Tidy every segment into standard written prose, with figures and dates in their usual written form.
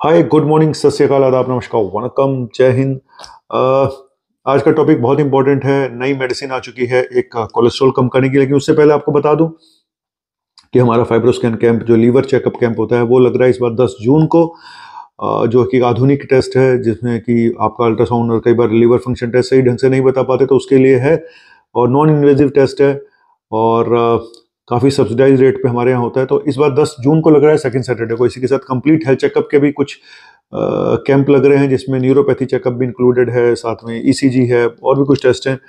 हाय, good morning, सत श्री अकाल, आदाब, नमस्कार, वनकम, जय हिंद। अ, आज का टॉपिक बहुत इंपॉर्टेंट है। नई मेडिसिन आ चुकी है एक कोलेस्ट्रॉल कम करने की। लेकिन उससे पहले आपको बता दूं कि हमारा फाइब्रोस्कैन कैंप, जो लीवर चेकअप कैंप होता है, वो लग रहा है इस बार 10 जून को। जो कि एक आधुनिक टेस्ट है जिसमें कि आपका अल्ट्रासाउंड और कई बार लीवर फंक्शन टेस्ट सही ढंग से नहीं बता पाते, तो उसके लिए है। और नॉन इन्वेजिव टेस्ट है और काफ़ी सब्सिडाइज रेट पे हमारे यहाँ होता है। तो इस बार 10 जून को लग रहा है, सेकंड सैटरडे को। इसी के साथ कंप्लीट हेल्थ चेकअप के भी कुछ कैंप लग रहे हैं, जिसमें न्यूरोपैथी चेकअप भी इंक्लूडेड है, साथ में ईसीजी है और भी कुछ टेस्ट हैं।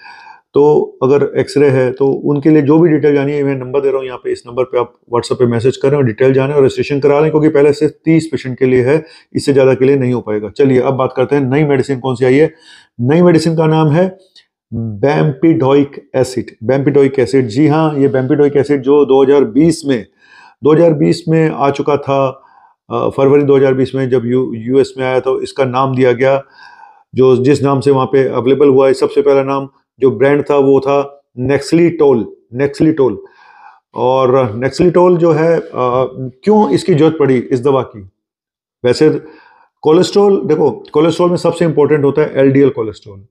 तो अगर एक्सरे है तो उनके लिए जो भी डिटेल जानी है, मैं नंबर दे रहा हूँ यहाँ पे, इस नंबर पे आप व्हाट्सएप पे मैसेज करें और डिटेल जाने और रजिस्ट्रेशन करा लें, क्योंकि पहले से 30 पेशेंट के लिए है, इससे ज़्यादा के लिए नहीं हो पाएगा। चलिए अब बात करते हैं नई मेडिसिन कौन सी आई है। नई मेडिसिन का नाम है बेम्पिडोइक एसिड। बेम्पिडोइक एसिड, जी हाँ, ये बेम्पिडोइक एसिड जो 2020 में आ चुका था। फरवरी 2020 में जब यूएस में आया तो इसका नाम दिया गया, जो जिस नाम से वहाँ पे अवेलेबल हुआ है। सबसे पहला नाम जो ब्रांड था वो था नेक्सलीटोल। और नेक्सलीटोल जो है, क्यों इसकी जरूरत पड़ी इस दवा की? वैसे कोलेस्ट्रॉल, देखो, कोलेस्ट्रॉल में सबसे इंपॉर्टेंट होता है एलडीएल कोलेस्ट्रॉल।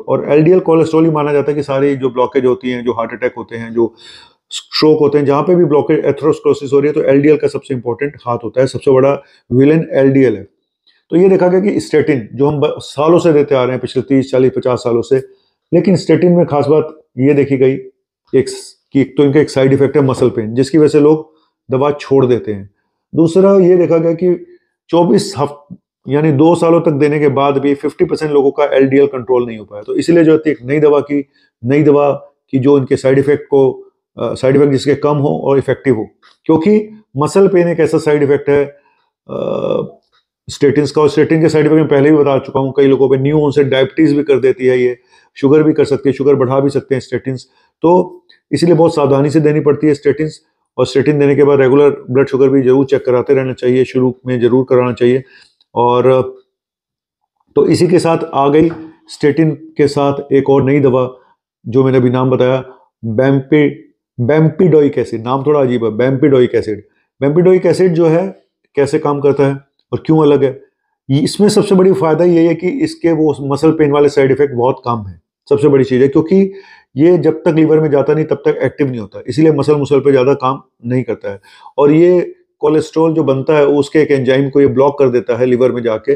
और एलडीएल कोलेस्ट्रॉल ही माना जाता है कि सारी जो ब्लॉकेज होती हैं, जो हार्ट अटैक होते हैं, जो स्ट्रोक होते हैं, जहां पे भी ब्लॉकेज, एथेरोस्क्लेरोसिस हो रही है, तो एलडीएल का सबसे इंपॉर्टेंट हाथ होता है। सबसे बड़ा विलेन एलडीएल है। तो ये देखा गया कि स्टेटिन जो हम सालों से देते आ रहे हैं, पिछले 30 40 50 सालों से, लेकिन स्टेटिन में खास बात ये देखी गई कि तो इनका एक साइड इफेक्ट है मसल पेन, जिसकी वजह से लोग दवा छोड़ देते हैं। दूसरा ये देखा गया कि 24 हफ्ते यानी 2 सालों तक देने के बाद भी 50% लोगों का एलडीएल कंट्रोल नहीं हो पाया। तो इसीलिए जो है एक नई दवा की जो इनके साइड इफेक्ट जिसके कम हो और इफेक्टिव हो, क्योंकि मसल पेन एक ऐसा साइड इफेक्ट है स्टेटिन का। और स्टेटिन के साइड इफेक्ट मैं पहले भी बता चुका हूँ, कई लोगों पे न्यू ऑनसेट डायबिटीज भी कर देती है, ये शुगर भी कर सकती है, शुगर बढ़ा भी सकते हैं स्टेटिन। तो इसीलिए बहुत सावधानी से देनी पड़ती है स्टेटिन। और स्टेटिन देने के बाद रेगुलर ब्लड शुगर भी जरूर चेक कराते रहना चाहिए, शुरू में जरूर कराना चाहिए। और तो इसी के साथ आ गई स्टेटिन के साथ एक और नई दवा, जो मैंने अभी नाम बताया, बेम्पिडोइक एसिड। नाम थोड़ा अजीब है, बेम्पिडोइक एसिड। बेम्पिडोइक एसिड जो है कैसे काम करता है और क्यों अलग है? इसमें सबसे बड़ी फायदा ये है कि इसके वो मसल पेन वाले साइड इफेक्ट बहुत कम है। सबसे बड़ी चीज है, क्योंकि ये जब तक लीवर में जाता नहीं तब तक एक्टिव नहीं होता, इसीलिए मसल पे ज्यादा काम नहीं करता है। और ये कोलेस्ट्रॉल जो बनता है उसके एक एंजाइम को ये ब्लॉक कर देता है लीवर में जाके।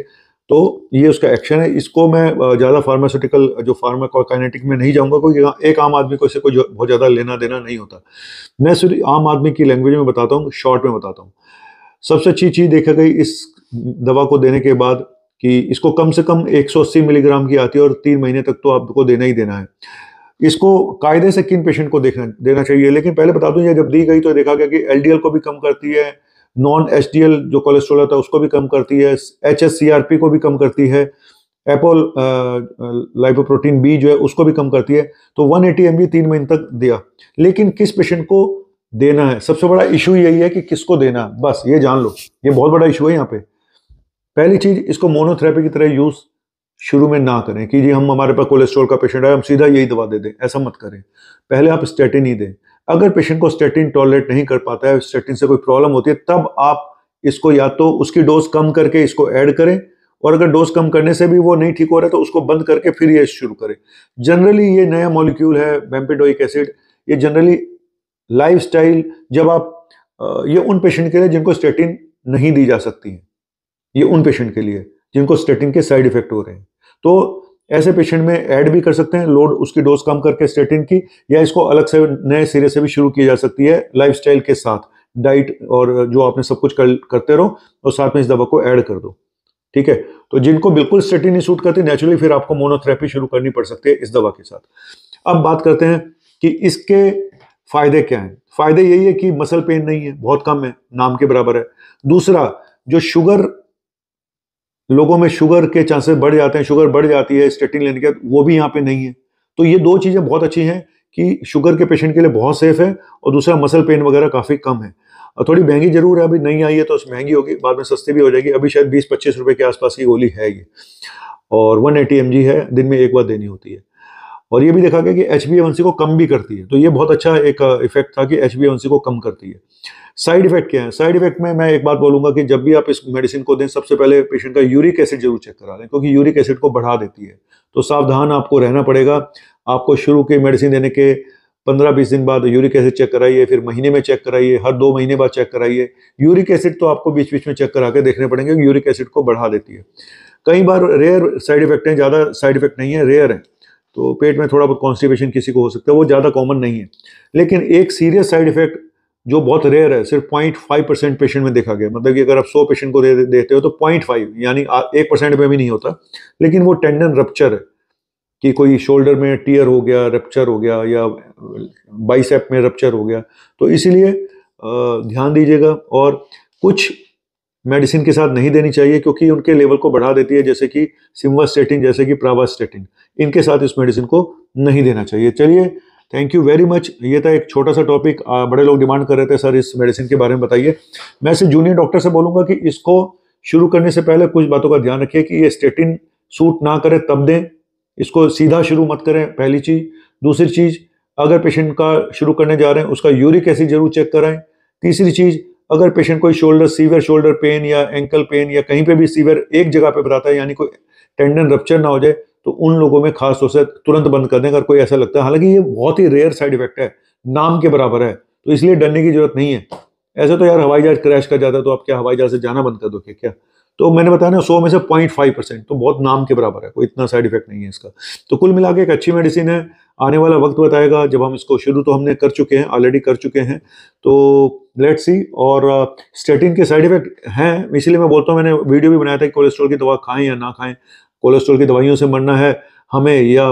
तो ये उसका एक्शन है। इसको मैं ज्यादा फार्मास्यूटिकल, जो फार्माकोकाइनेटिक में नहीं जाऊंगा, क्योंकि एक आम आदमी को इससे कोई बहुत ज्यादा लेना देना नहीं होता। मैं सिर्फ आम आदमी की लैंग्वेज में बताता हूँ, शॉर्ट में बताता हूँ। सबसे अच्छी चीज देखा गई इस दवा को देने के बाद कि इसको कम से कम 180 मिलीग्राम की आती है और 3 महीने तक तो आपको देना ही देना है। इसको कायदे से किन पेशेंट को देना चाहिए, लेकिन पहले बता दूं, ये जब दी गई तो देखा गया कि एलडीएल को भी कम करती है, नॉन एचडीएल जो कोलेस्ट्रॉल होता है उसको भी कम करती है, एचएससीआरपी को भी कम करती है, एपोल लाइपोप्रोटीन बी जो है उसको भी कम करती है। तो 180 mg 3 महीने तक दिया। लेकिन किस पेशेंट को देना है, सबसे बड़ा इशू यही है कि किसको देना, बस ये जान लो, ये बहुत बड़ा इशू है यहाँ पे। पहली चीज, इसको मोनोथेरेपी की तरह यूज शुरू में ना करें कि जी हमारे पास कोलेस्ट्रॉल का पेशेंट है, हम सीधा यही दवा दे दें, ऐसा मत करें। पहले आप स्टेटिन ही दें। अगर पेशेंट को स्टेटिन टॉलरेट नहीं कर पाता है, स्टेटिन से कोई प्रॉब्लम होती है, तब आप इसको या तो उसकी डोज कम करके इसको ऐड करें, और अगर डोज कम करने से भी वो नहीं ठीक हो रहा है तो उसको बंद करके फिर ये शुरू करें। जनरली ये नया मॉलिक्यूल है बेम्पिडोइक एसिड। ये जनरली लाइफस्टाइल, जब आप ये उन पेशेंट के लिए जिनको स्टेटिन नहीं दी जा सकती है, ये उन पेशेंट के लिए जिनको स्टेटिन के साइड इफेक्ट हो रहे हैं, तो ऐसे पेशेंट में ऐड भी कर सकते हैं लोड, उसकी डोज कम करके स्टेटिन की, या इसको अलग से नए सिरे से भी शुरू की जा सकती है लाइफस्टाइल के साथ। डाइट और जो आपने सब कुछ करते रहो और साथ में इस दवा को ऐड कर दो, ठीक है। तो जिनको बिल्कुल स्टेटिन नहीं सूट करती, नेचुरली फिर आपको मोनोथेरेपी शुरू करनी पड़ सकती है इस दवा के साथ। अब बात करते हैं कि इसके फायदे क्या हैं। फायदे यही है कि मसल पेन नहीं है, बहुत कम है, नाम के बराबर है। दूसरा, जो शुगर, लोगों में शुगर के चांसेस बढ़ जाते हैं, शुगर बढ़ जाती है स्टेटिन लेने के बाद, वो भी यहाँ पे नहीं है। तो ये दो चीजें बहुत अच्छी हैं कि शुगर के पेशेंट के लिए बहुत सेफ है, और दूसरा मसल पेन वगैरह काफी कम है। और थोड़ी महंगी जरूर है, अभी नहीं आई है तो महंगी होगी, बाद में सस्ती भी हो जाएगी। अभी शायद 20-25 रुपए के आसपास की गोली है ये, और 180 mg है, दिन में एक बार देनी होती है। और ये भी देखा गया कि HbA1c को कम भी करती है। तो ये बहुत अच्छा एक इफेक्ट था कि HbA1c को कम करती है। साइड इफेक्ट क्या है? साइड इफेक्ट में मैं एक बात बोलूंगा कि जब भी आप इस मेडिसिन को दें, सबसे पहले पेशेंट का यूरिक एसिड जरूर चेक करा लें, क्योंकि यूरिक एसिड को बढ़ा देती है। तो सावधान आपको रहना पड़ेगा। आपको शुरू के मेडिसिन देने के 15-20 दिन बाद यूरिक एसिड चेक कराइए, फिर महीने में चेक कराइए, हर 2 महीने बाद चेक कराइए। यूरिक एसिड तो आपको बीच बीच में चेक करा के देखने पड़ेंगे, यूरिक एसिड को बढ़ा देती है। कई बार रेयर साइड इफेक्ट हैं, ज़्यादा साइड इफेक्ट नहीं है, रेयर है। तो पेट में थोड़ा बहुत कॉन्स्टिपेशन किसी को हो सकता है, वो ज़्यादा कॉमन नहीं है। लेकिन एक सीरियस साइड इफेक्ट जो बहुत रेयर है, सिर्फ 0.5% पेशेंट में देखा गया। मतलब कि अगर आप 100 पेशेंट को देते हो तो 0.5 यानी 1% में भी नहीं होता। लेकिन वो टेंडन रप्चर है कि कोई शोल्डर में टियर हो गया, रप्चर हो गया, या बाइसेप में रप्चर हो गया। तो इसीलिए ध्यान दीजिएगा। और कुछ मेडिसिन के साथ नहीं देनी चाहिए क्योंकि उनके लेवल को बढ़ा देती है, जैसे कि सिम्वास्टेटिन, जैसे कि प्रावास्टेटिन। इनके साथ इस मेडिसिन को नहीं देना चाहिए। चलिए, थैंक यू वेरी मच। ये था एक छोटा सा टॉपिक। बड़े लोग डिमांड कर रहे थे, सर इस मेडिसिन के बारे में बताइए। मैं इसे जूनियर डॉक्टर से बोलूँगा कि इसको शुरू करने से पहले कुछ बातों का ध्यान रखिए कि ये स्टेटिन सूट ना करे तब दें। इसको सीधा शुरू मत करें, पहली चीज़। दूसरी चीज़, अगर पेशेंट का शुरू करने जा रहे हैं उसका यूरिक एसिड जरूर चेक कराएं। तीसरी चीज़, अगर पेशेंट कोई सीवियर शोल्डर पेन या एंकल पेन या कहीं पे भी सीवियर एक जगह पे बताता है, यानी कोई टेंडन रप्चर ना हो जाए, तो उन लोगों में खास तौर से तुरंत बंद कर दें अगर कोई ऐसा लगता है। हालांकि ये बहुत ही रेयर साइड इफेक्ट है, नाम के बराबर है, तो इसलिए डरने की जरूरत नहीं है। ऐसे तो यार हवाई जहाज क्रैश कर जाता है तो आप क्या हवाई जहाज से जाना बंद कर दोगे क्या? तो मैंने बताया ना, 100 में से 0.5%, तो बहुत नाम के बराबर है, कोई इतना साइड इफेक्ट नहीं है इसका। तो कुल मिला के एक अच्छी मेडिसिन है। आने वाला वक्त बताएगा। जब हम इसको शुरू तो हमने कर चुके हैं, ऑलरेडी कर चुके हैं, तो लेट्स सी। और स्टेटिन के साइड इफेक्ट हैं, इसलिए मैं बोलता हूँ, मैंने वीडियो भी बनाया था कि कोलेस्ट्रॉल की दवा खाएं या ना खाएं। कोलेस्ट्रॉल की दवाइयों से मरना है हमें या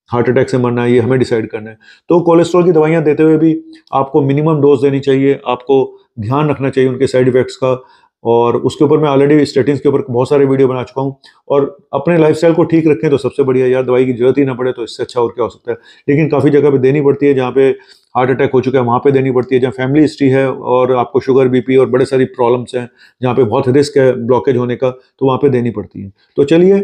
हार्ट अटैक से मरना है, ये हमें डिसाइड करना है। तो कोलेस्ट्रॉल की दवाइयाँ देते हुए भी आपको मिनिमम डोज देनी चाहिए, आपको ध्यान रखना चाहिए उनके साइड इफेक्ट्स का। और उसके ऊपर मैं ऑलरेडी स्टेटिन के ऊपर बहुत सारे वीडियो बना चुका हूँ। और अपने लाइफस्टाइल को ठीक रखें तो सबसे बढ़िया, यार दवाई की जरूरत ही ना पड़े तो इससे अच्छा और क्या हो सकता है। लेकिन काफ़ी जगह पे देनी पड़ती है, जहाँ पे हार्ट अटैक हो चुका है वहाँ पे देनी पड़ती है, जहाँ फैमिली हिस्ट्री है और आपको शुगर बीपी और बड़े सारी प्रॉब्लम्स हैं, जहाँ पे बहुत रिस्क है ब्लॉकेज होने का, तो वहाँ पे देनी पड़ती है। तो चलिए,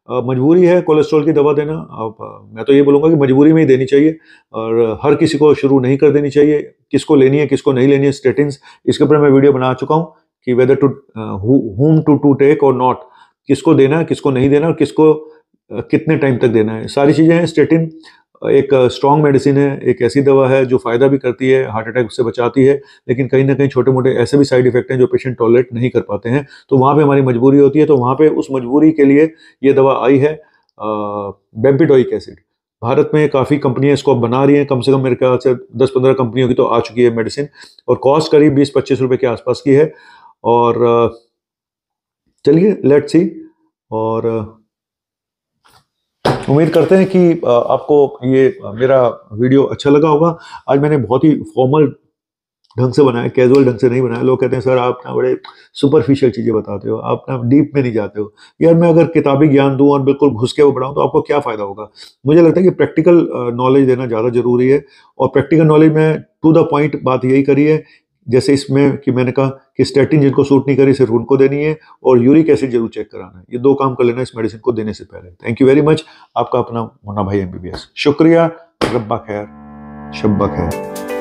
मजबूरी है कोलेस्ट्रॉल की दवा देना। अब मैं तो ये बोलूँगा कि मजबूरी में ही देनी चाहिए, और हर किसी को शुरू नहीं कर देनी चाहिए। किसको लेनी है किसको नहीं लेनी है स्टेटिन्स, इसके ऊपर मैं वीडियो बना चुका हूँ कि whether to whom to take और नॉट, किसको देना है किसको नहीं देना, और किसको कितने टाइम तक देना है, सारी चीज़ें हैं। स्टेटिन एक स्ट्रॉन्ग मेडिसिन है, एक ऐसी दवा है जो फ़ायदा भी करती है, हार्ट अटैक से बचाती है, लेकिन कहीं ना कहीं छोटे मोटे ऐसे भी साइड इफेक्ट हैं जो पेशेंट टॉलरेट नहीं कर पाते हैं। तो वहाँ पे हमारी मजबूरी होती है, तो वहाँ पे उस मजबूरी के लिए ये दवा आई है, बेम्पिडोइक एसिड। भारत में काफ़ी कंपनियां इसको बना रही हैं, कम से कम मेरे ख्याल से 10-15 कंपनियों की तो आ चुकी है मेडिसिन, और कॉस्ट करीब 20-25 रुपये के आसपास की है। और चलिए, लेट्स सी। और उम्मीद करते हैं कि आपको ये मेरा वीडियो अच्छा लगा होगा। आज मैंने बहुत ही फॉर्मल ढंग से बनाया, कैजुअल ढंग से नहीं बनाया। लोग कहते हैं सर आप ना बड़े सुपरफिशियल चीज़ें बताते हो, आप ना डीप में नहीं जाते हो। यार मैं अगर किताबी ज्ञान दूं और बिल्कुल घुस के वो बढ़ाऊं तो आपको क्या फ़ायदा होगा। मुझे लगता है कि प्रैक्टिकल नॉलेज देना ज़्यादा ज़रूरी है, और प्रैक्टिकल नॉलेज में टू द पॉइंट बात यही करी है, जैसे इसमें कि मैंने कहा कि स्टेटिन जिनको सूट नहीं करी सिर्फ उनको देनी है, और यूरिक एसिड जरूर चेक कराना है। ये 2 काम कर लेना इस मेडिसिन को देने से पहले। Thank you very much. आपका अपना मुन्ना भाई MBBS। शुक्रिया। रब्बा खैर, शब्बा खैर।